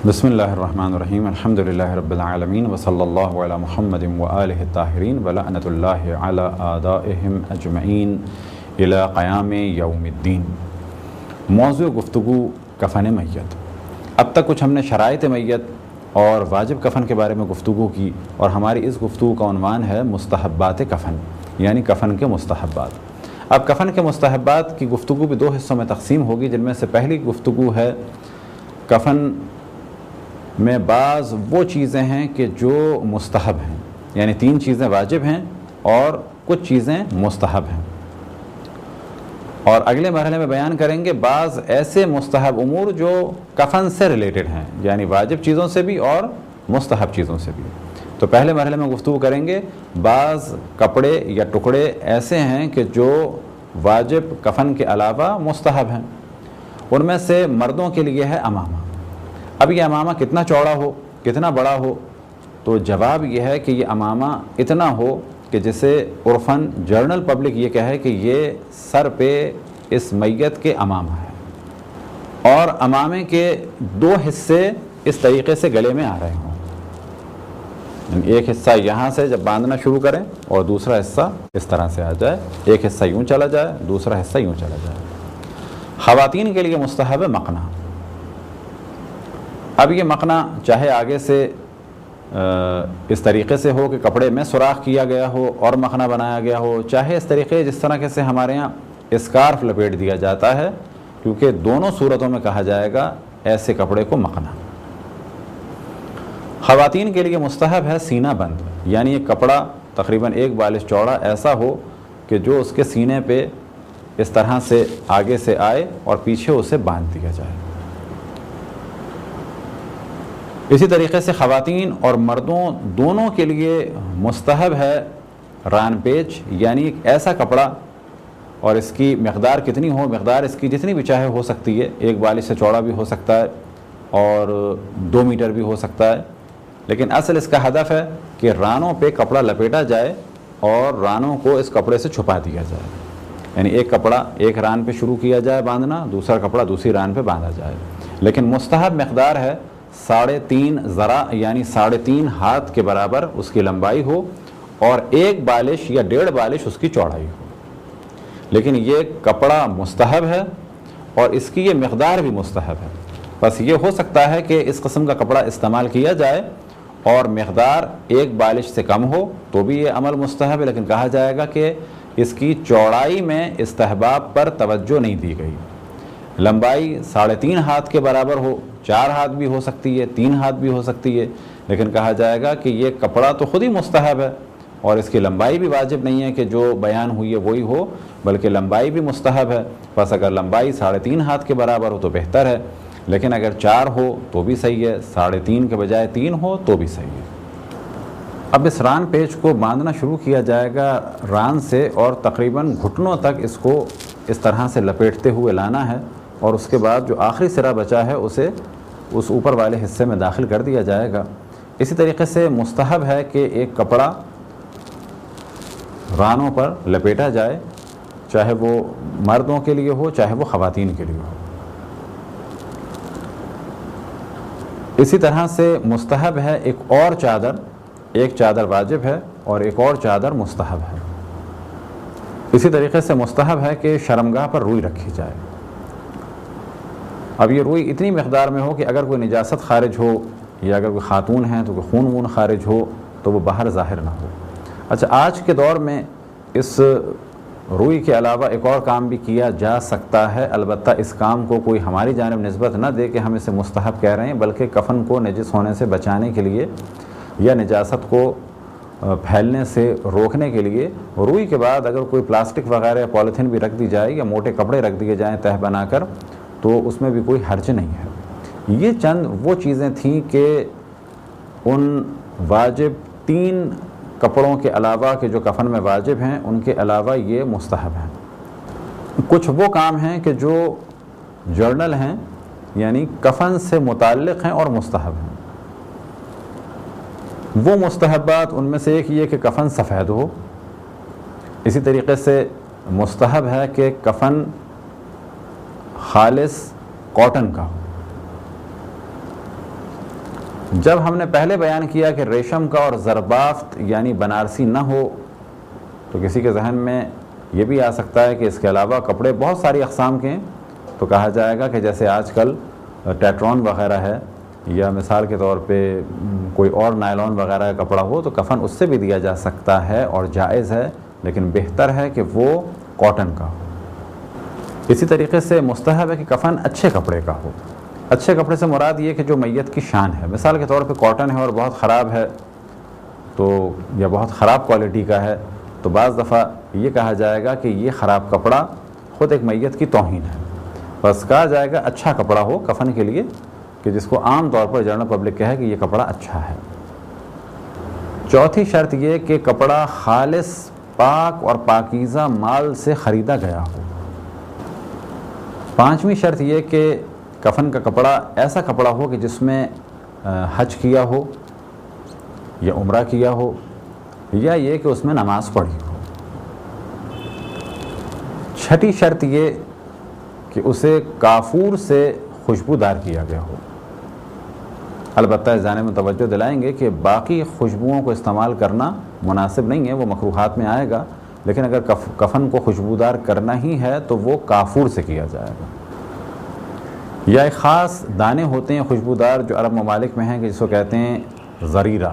بسم اللہ الرحمن الرحیم الحمدللہ رب العالمین وصلی اللہ علی محمد وآلہ الطاہرین ولعنۃ اللہ علی اعدائہم اجمعین الی قیام یوم الدین۔ موضوع گفتگو کفن میت۔ اب تک کچھ ہم نے شرائط میت اور واجب کفن کے بارے میں گفتگو کی، اور ہماری اس گفتگو کا عنوان ہے مستحبات کفن، یعنی کفن کے مستحبات۔ اب کفن کے مستحبات کی گفتگو بھی دو حصوں میں تقسیم ہوگی، جن میں سے پہلی گفتگو ہے کفن میں بعض وہ چیزیں ہیں کہ جو مستحب ہیں، یعنی 3 چیزیں واجب ہیں اور کچھ چیزیں مستحب ہیں، اور اگلے مرحلے میں بیان کریں گے بعض ایسے مستحب امور جو کفن سے ریلیٹڈ ہیں، یعنی واجب چیزوں سے بھی اور مستحب چیزوں سے بھی۔ تو پہلے مرحلے میں گفتگو کریں گے بعض کپڑے یا ٹکڑے ایسے ہیں کہ جو واجب کفن کے علاوہ مستحب ہیں۔ ان میں سے مردوں کے لیے ہے امامہ۔ اب یہ امامہ کتنا چوڑا ہو، کتنا بڑا ہو؟ تو جواب یہ ہے کہ یہ امامہ اتنا ہو کہ جسے عرفاً جنرل پبلک یہ کہے کہ یہ سر پہ اس میت کے امامہ ہے، اور امامے کے 2 حصے اس طریقے سے گلے میں آ رہے ہوں، یعنی ایک حصہ یہاں سے جب باندھنا شروع کریں اور دوسرا حصہ اس طرح سے آ جائے، ایک حصہ یوں چلا جائے دوسرا حصہ یوں چلا جائے۔ خواتین کے لیے مستحب ہے مقنا۔ اب یہ مقنا چاہے آگے سے اس طریقے سے ہو کہ کپڑے میں سوراخ کیا گیا ہو اور مقنا بنایا گیا ہو، چاہے اس طریقے جس طرح سے ہمارے ہاں اسکارف لپیٹ دیا جاتا ہے، کیونکہ دونوں صورتوں میں کہا جائے گا ایسے کپڑے کو مقنا۔ خواتین کے لیے مستحب ہے سینہ بند، یعنی ایک کپڑا تقریباً 1 بالش چوڑا ایسا ہو کہ جو اس کے سینے پہ اس طرح سے آگے سے آئے اور پیچھے اسے باندھ دیا جائے۔ اسی طریقے سے خواتین اور مردوں دونوں کے لیے مستحب ہے ران پیچ، یعنی ایک ایسا کپڑا، اور اس کی مقدار کتنی ہو، مقدار اس کی جتنی بھی چاہے ہو سکتی ہے، 1 بالش سے چوڑا بھی ہو سکتا ہے اور 2 میٹر بھی ہو سکتا ہے، لیکن اصل اس کا ہدف ہے کہ رانوں پہ کپڑا لپیٹا جائے اور رانوں کو اس کپڑے سے چھپا دیا جائے، یعنی ایک کپڑا ایک ران پہ شروع کیا جائے باندھنا، دوسرا کپڑا دوسری ران پہ باندھا جائے، لیکن مستحب مقدار ہے 3.5 ذراع، یعنی 3.5 ہاتھ کے برابر اس کی لمبائی ہو اور 1 بالش یا 1.5 بالش اس کی چوڑائی ہو۔ لیکن یہ کپڑا مستحب ہے اور اس کی یہ مقدار بھی مستحب ہے، بس یہ ہو سکتا ہے کہ اس قسم کا کپڑا استعمال کیا جائے اور مقدار 1 بالش سے کم ہو تو بھی یہ عمل مستحب ہے، لیکن کہا جائے گا کہ اس کی چوڑائی میں استحباب پر توجہ نہیں دی گئی۔ لمبائی 3.5 ہاتھ کے برابر ہو، 4 ہاتھ بھی ہو سکتی ہے، 3 ہاتھ بھی ہو سکتی ہے، لیکن کہا جائے گا کہ یہ کپڑا تو خود ہی مستحب ہے اور اس کی لمبائی بھی واجب نہیں ہے کہ جو بیان ہوئی ہے وہی ہو، بلکہ لمبائی بھی مستحب ہے، بس اگر لمبائی 3.5 ہاتھ کے برابر ہو تو بہتر ہے، لیکن اگر 4 ہو تو بھی صحیح ہے، 3.5 کے بجائے 3 ہو تو بھی صحیح ہے۔ اب اس ران پیچ کو باندھنا شروع کیا جائے گا ران سے، اور تقریباً گھٹنوں تک اس کو اس طرح سے لپیٹتے ہوئے لانا ہے، اور اس کے بعد جو آخری سرا بچا ہے اسے اس اوپر والے حصے میں داخل کر دیا جائے گا۔ اسی طریقے سے مستحب ہے کہ ایک کپڑا رانوں پر لپیٹا جائے، چاہے وہ مردوں کے لیے ہو چاہے وہ خواتین کے لیے ہو۔ اسی طرح سے مستحب ہے ایک چادر واجب ہے اور ایک اور چادر مستحب ہے۔ اسی طریقے سے مستحب ہے کہ شرمگاہ پر روئی رکھی جائے۔ اب یہ روئی اتنی مقدار میں ہو کہ اگر کوئی نجاست خارج ہو یا اگر کوئی خاتون ہیں تو کوئی خون خارج ہو تو وہ باہر ظاہر نہ ہو۔ اچھا، آج کے دور میں اس روئی کے علاوہ ایک اور کام بھی کیا جا سکتا ہے، البتہ اس کام کو کوئی ہماری جانب نسبت نہ دے کہ ہم اسے مستحب کہہ رہے ہیں، بلکہ کفن کو نجس ہونے سے بچانے کے لیے یا نجاست کو پھیلنے سے روکنے کے لیے روئی کے بعد اگر کوئی پلاسٹک وغیرہ یا پولیتھین بھی رکھ دی جائے یا موٹے کپڑے رکھ دیے جائیں تہہ بنا کر، تو اس میں بھی کوئی حرج نہیں ہے۔ یہ چند وہ چیزیں تھیں کہ ان واجب 3 کپڑوں کے علاوہ کہ جو کفن میں واجب ہیں ان کے علاوہ یہ مستحب ہیں۔ کچھ وہ کام ہیں کہ جو جرنل ہیں، یعنی کفن سے متعلق ہیں اور مستحب ہیں۔ وہ مستحبات ان میں سے ایک یہ کہ کفن سفید ہو، اسی طریقے سے مستحب ہے کہ کفن خالص کاٹن کا ہو، جب ہم نے پہلے بیان کیا کہ ریشم کا اور زربافت یعنی بنارسی نہ ہو تو کسی کے ذہن میں یہ بھی آ سکتا ہے کہ اس کے علاوہ کپڑے بہت ساری اقسام کے ہیں، تو کہا جائے گا کہ جیسے آج کل ٹیٹرون وغیرہ ہے، یا مثال کے طور پہ کوئی اور نائلون وغیرہ کا کپڑا ہو تو کفن اس سے بھی دیا جا سکتا ہے اور جائز ہے، لیکن بہتر ہے کہ وہ کاٹن کا ہو۔ اسی طریقے سے مستحب ہے کہ کفن اچھے کپڑے کا ہو۔ اچھے کپڑے سے مراد یہ کہ جو میت کی شان ہے، مثال کے طور پہ کاٹن ہے اور بہت خراب ہے تو یا بہت خراب کوالٹی کا ہے تو بعض دفعہ یہ کہا جائے گا کہ یہ خراب کپڑا خود ایک میت کی توہین ہے، بس کہا جائے گا اچھا کپڑا ہو کفن کے لیے، کہ جس کو عام طور پر جنرل پبلک کہے کہ یہ کپڑا اچھا ہے۔ چوتھی شرط یہ کہ کپڑا خالص پاک اور پاکیزہ مال سے خریدا گیا ہو۔ پانچویں شرط یہ کہ کفن کا کپڑا ایسا کپڑا ہو کہ جس میں حج کیا ہو یا عمرہ کیا ہو، یا یہ کہ اس میں نماز پڑھی ہو۔ چھٹی شرط یہ کہ اسے کافور سے خوشبودار کیا گیا ہو۔ البتہ اس جانب میں توجہ دلائیں گے کہ باقی خوشبوؤں کو استعمال کرنا مناسب نہیں ہے، وہ مکروہات میں آئے گا، لیکن اگر کفن کو خوشبودار کرنا ہی ہے تو وہ کافور سے کیا جائے گا۔ یا ایک خاص دانے ہوتے ہیں خوشبودار جو عرب ممالک میں ہیں کہ جس کو کہتے ہیں زریرہ،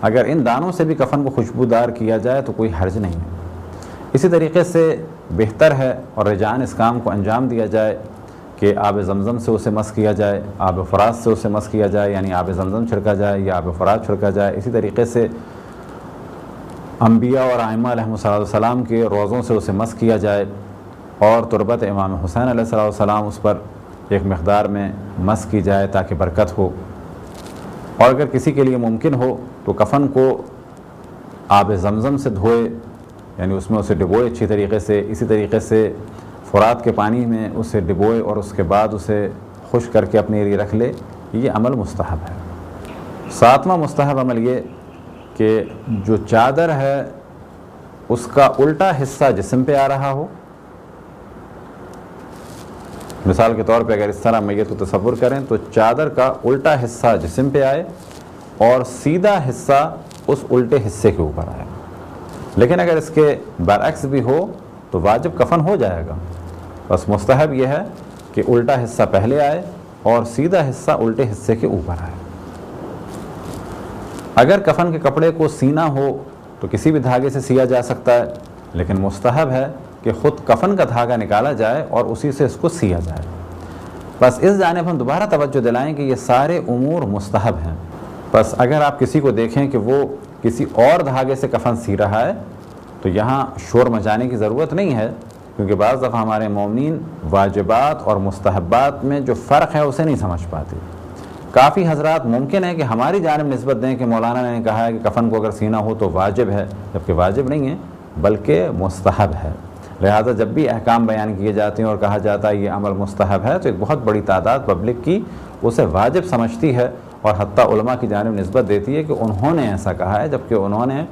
اگر ان دانوں سے بھی کفن کو خوشبودار کیا جائے تو کوئی حرج نہیں ہے۔ اسی طریقے سے بہتر ہے اور رجعان اس کام کو انجام دیا جائے کہ آب زمزم سے اسے مس کیا جائے، آب فرات سے اسے مس کیا جائے، یعنی آب زمزم چھڑکا جائے یا آب فرات چھڑکا جائے۔ اسی طریقے سے انبیاء اور ائمہ علیہ السلام کے روضوں سے اسے مس کیا جائے، اور تربت امام حسین علیہ السلام اس پر ایک مقدار میں مس کی جائے تاکہ برکت ہو۔ اور اگر کسی کے لیے ممکن ہو تو کفن کو آب زمزم سے دھوئے، یعنی اس میں اسے ڈبوئے اچھی طریقے سے، اسی طریقے سے فرات کے پانی میں اسے ڈبوئے اور اس کے بعد اسے خشک کر کے اپنے لیے رکھ لے، یہ عمل مستحب ہے۔ ساتواں مستحب عمل یہ کہ جو چادر ہے اس کا الٹا حصہ جسم پہ آ رہا ہو۔ مثال کے طور پہ اگر اس طرح میت کو تصور کریں تو چادر کا الٹا حصہ جسم پہ آئے اور سیدھا حصہ اس الٹے حصے کے اوپر آئے، لیکن اگر اس کے برعکس بھی ہو تو واجب کفن ہو جائے گا، بس مستحب یہ ہے کہ الٹا حصہ پہلے آئے اور سیدھا حصہ الٹے حصے کے اوپر آئے۔ اگر کفن کے کپڑے کو سینا ہو تو کسی بھی دھاگے سے سیا جا سکتا ہے، لیکن مستحب ہے کہ خود کفن کا دھاگا نکالا جائے اور اسی سے اس کو سیا جائے۔ بس اس جانب ہم دوبارہ توجہ دلائیں کہ یہ سارے امور مستحب ہیں۔ بس اگر آپ کسی کو دیکھیں کہ وہ کسی اور دھاگے سے کفن سی رہا ہے تو یہاں شور مچانے کی ضرورت نہیں ہے، کیونکہ بعض دفعہ ہمارے مومنین واجبات اور مستحبات میں جو فرق ہے اسے نہیں سمجھ پاتے۔ کافی حضرات ممکن ہے کہ ہماری جانب نسبت دیں کہ مولانا نے کہا ہے کہ کفن کو اگر سینا ہو تو واجب ہے، جبکہ واجب نہیں ہے بلکہ مستحب ہے۔ لہٰذا جب بھی احکام بیان کیے جاتے ہیں اور کہا جاتا ہے یہ عمل مستحب ہے تو ایک بہت بڑی تعداد پبلک کی اسے واجب سمجھتی ہے، اور حتیٰ علماء کی جانب نسبت دیتی ہے کہ انہوں نے ایسا کہا ہے، جبکہ انہوں نے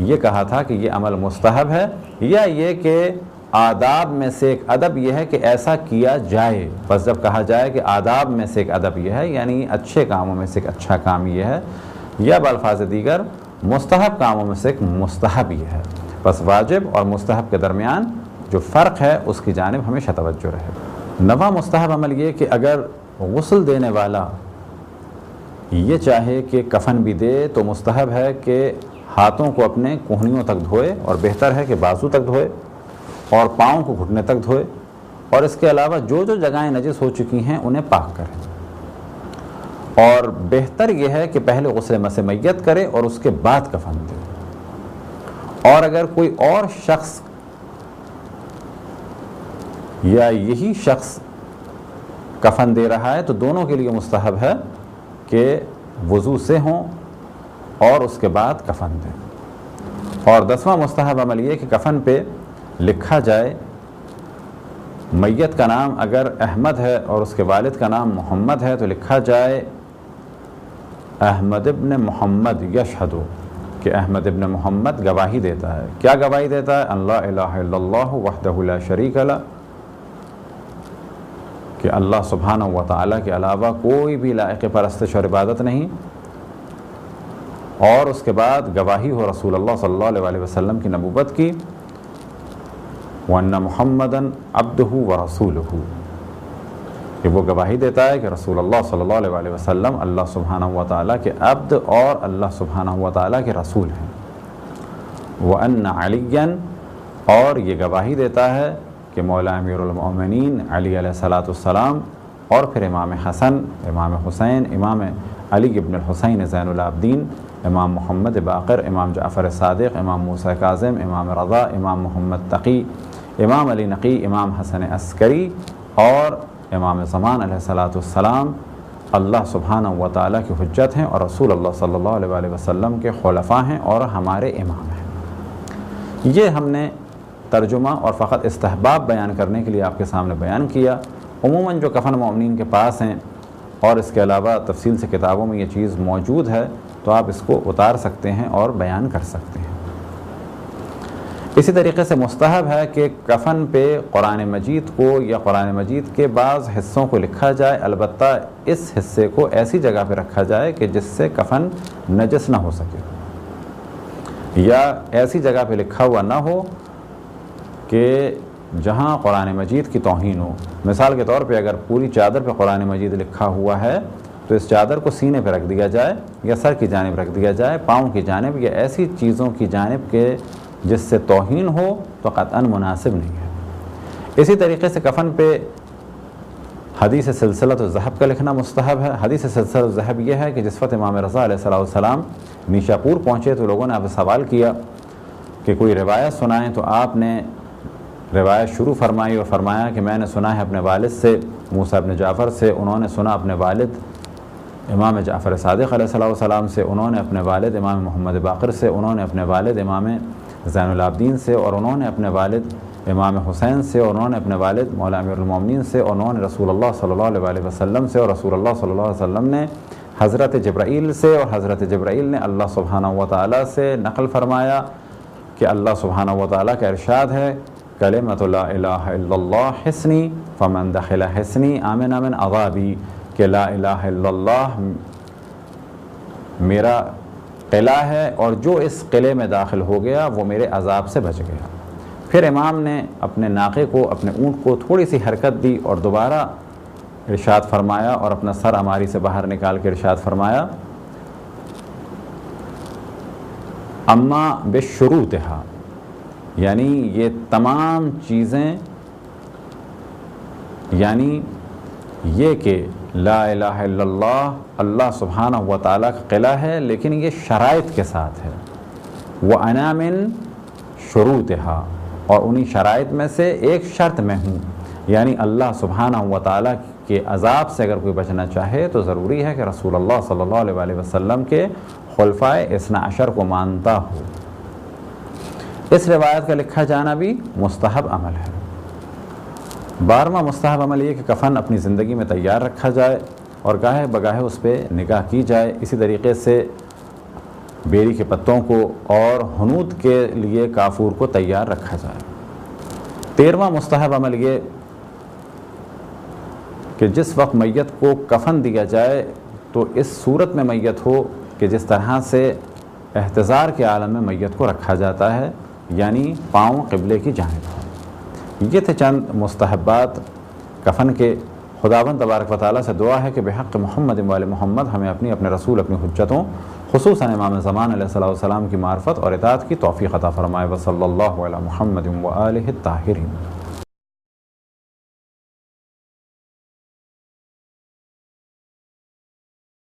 یہ کہا تھا کہ یہ عمل مستحب ہے، یا یہ کہ آداب میں سے ایک ادب یہ ہے کہ ایسا کیا جائے۔ بس جب کہا جائے کہ آداب میں سے ایک ادب یہ ہے، یعنی اچھے کاموں میں سے ایک اچھا کام یہ ہے، یا بالفاظ دیگر مستحب کاموں میں سے ایک مستحب یہ ہے، بس واجب اور مستحب کے درمیان جو فرق ہے اس کی جانب ہمیشہ توجہ رہے۔ نواں مستحب عمل یہ کہ اگر غسل دینے والا یہ چاہے کہ کفن بھی دے تو مستحب ہے کہ ہاتھوں کو اپنے کوہنیوں تک دھوئے، اور بہتر ہے کہ بازو تک دھوئے اور پاؤں کو گھٹنے تک دھوئے، اور اس کے علاوہ جو جگہیں نجس ہو چکی ہیں انہیں پاک کریں۔ اور بہتر یہ ہے کہ پہلے غسل مس میت کرے اور اس کے بعد کفن دے۔ اور اگر کوئی اور شخص یا یہی شخص کفن دے رہا ہے تو دونوں کے لیے مستحب ہے کہ وضو سے ہوں اور اس کے بعد کفن دیں۔ اور 10واں مستحب عمل یہ کہ کفن پہ لکھا جائے، میت کا نام اگر احمد ہے اور اس کے والد کا نام محمد ہے تو لکھا جائے احمد ابن محمد یشہد، کہ احمد ابن محمد گواہی دیتا ہے۔ کیا گواہی دیتا ہے؟ ان لا الہ الا اللہ وحدہ لا شریک لہ، کہ اللہ سبحانہ و تعالیٰ کے علاوہ کوئی بھی لائق پرستش اور عبادت نہیں، اور اس کے بعد گواہی ہو رسول اللہ صلی اللہ علیہ وسلم کی نبوت کی، وَأَنَّ مُحَمَّدًا عَبْدُهُ وَرَسُولُهُ، کہ وہ گواہی دیتا ہے کہ رسول اللہ صلی اللہ علیہ وسلم اللہ سبحانہ و تعالیٰ کے عبد اور اللہ سبحانہ و تعالیٰ کے رسول ہیں۔ وَأَنَّ عَلِيًّا، اور یہ گواہی دیتا ہے کہ مولا امیر المؤمنین علی علیہ السلام اور پھر امام حسن، امام حسین، امام علی ابن الحسین زین العابدین، امام محمد باقر، امام جعفر صادق، امام موسیٰ کاظم، امام رضا، امام محمد تقی، امام علی نقی، امام حسن عسکری اور امام زمان علیہ السلام اللہ سبحانہ و تعالیٰ کی حجت ہیں اور رسول اللہ صلی اللہ علیہ وسلم کے خلفاء ہیں اور ہمارے امام ہیں۔ یہ ہم نے ترجمہ اور فقط استحباب بیان کرنے کے لیے آپ کے سامنے بیان کیا۔ عموماً جو کفن مومنین کے پاس ہیں اور اس کے علاوہ تفصیل سے کتابوں میں یہ چیز موجود ہے تو آپ اس کو اتار سکتے ہیں اور بیان کر سکتے ہیں۔ اسی طریقے سے مستحب ہے کہ کفن پہ قرآن مجید کو یا قرآن مجید کے بعض حصوں کو لکھا جائے، البتہ اس حصے کو ایسی جگہ پہ رکھا جائے کہ جس سے کفن نجس نہ ہو سکے، یا ایسی جگہ پہ لکھا ہوا نہ ہو کہ جہاں قرآن مجید کی توہین ہو۔ مثال کے طور پہ اگر پوری چادر پہ قرآن مجید لکھا ہوا ہے تو اس چادر کو سینے پہ رکھ دیا جائے یا سر کی جانب رکھ دیا جائے، پاؤں کی جانب، یا ایسی چیزوں کی جانب کے جس سے توہین ہو تو قطعاً مناسب نہیں ہے۔ اسی طریقے سے کفن پہ حدیث سلسلۃ الذہب کا لکھنا مستحب ہے۔ حدیث سلسلۃ الذہب یہ ہے کہ جس وقت امام رضا علیہ السلام نیشاپور پہنچے تو لوگوں نے آپ سے سوال کیا کہ کوئی روایت سنائیں، تو آپ نے روایت شروع فرمائی اور فرمایا کہ میں نے سنا ہے اپنے والد سے، موسیٰ ابن جعفر سے، انہوں نے سنا اپنے والد امام جعفر صادق علیہ السلام سے، انہوں نے اپنے والد امام محمد باقر سے، انہوں نے اپنے والد امام زین العابدین سے، اور انہوں نے اپنے والد امام حسین سے، اور انہوں نے اپنے والد مولا امیر المومنین سے، اور انہوں نے رسول اللہ صلی اللہ علیہ وسلم سے، اور رسول اللہ صلی اللہ علیہ وسلم نے حضرت جبرائیل سے، اور حضرت جبرائیل نے اللہ سبحانہ و تعالیٰ سے نقل فرمایا کہ اللہ سبحانہ و تعالیٰ کا ارشاد ہے کلمۃ لا الہ الا اللہ حصنی فمن دخل حصنی آمن من عذابی، کہ لا الہ الا اللہ میرا قلعہ ہے اور جو اس قلعے میں داخل ہو گیا وہ میرے عذاب سے بچ گیا۔ پھر امام نے اپنے ناقے کو، اپنے اونٹ کو تھوڑی سی حرکت دی اور دوبارہ ارشاد فرمایا اور اپنا سر ہماری سے باہر نکال کے ارشاد فرمایا اما بشروطہا، یعنی یہ تمام چیزیں، یعنی یہ کہ لا الہ الا اللہ اللہ سبحانہ و تعالیٰ کا قلعہ ہے، لیکن یہ شرائط کے ساتھ ہے، وَأَنَا مِن شُرُوطِهَا، اور انہی شرائط میں سے ایک شرط میں ہوں، یعنی اللہ سبحانہ و تعالیٰ کے عذاب سے اگر کوئی بچنا چاہے تو ضروری ہے کہ رسول اللہ صلی اللہ علیہ وسلم کے خلفائے اثنا عشر کو مانتا ہو۔ اس روایت کا لکھا جانا بھی مستحب عمل ہے۔ 12واں مستحب عمل یہ کہ کفن اپنی زندگی میں تیار رکھا جائے اور گاہے بگاہے اس پہ نگاہ کی جائے۔ اسی طریقے سے بیری کے پتوں کو اور حنوط کے لیے کافور کو تیار رکھا جائے۔ 13واں مستحب عمل یہ کہ جس وقت میت کو کفن دیا جائے تو اس صورت میں میت ہو کہ جس طرح سے احتضار کے عالم میں میت کو رکھا جاتا ہے، یعنی پاؤں قبلے کی جانب ہو۔ یہ تھے چند مستحبات کفن کے۔ خداوند تبارک و تعالیٰ سے دعا ہے کہ بحق محمد وآل محمد ہمیں اپنے رسول، اپنی حجتوں، خصوصاً امام زمان علیہ السلام کی معرفت اور اطاعت کی توفیق عطا فرمائے۔ وصلی اللہ علی محمد وآلہ الطاہرین۔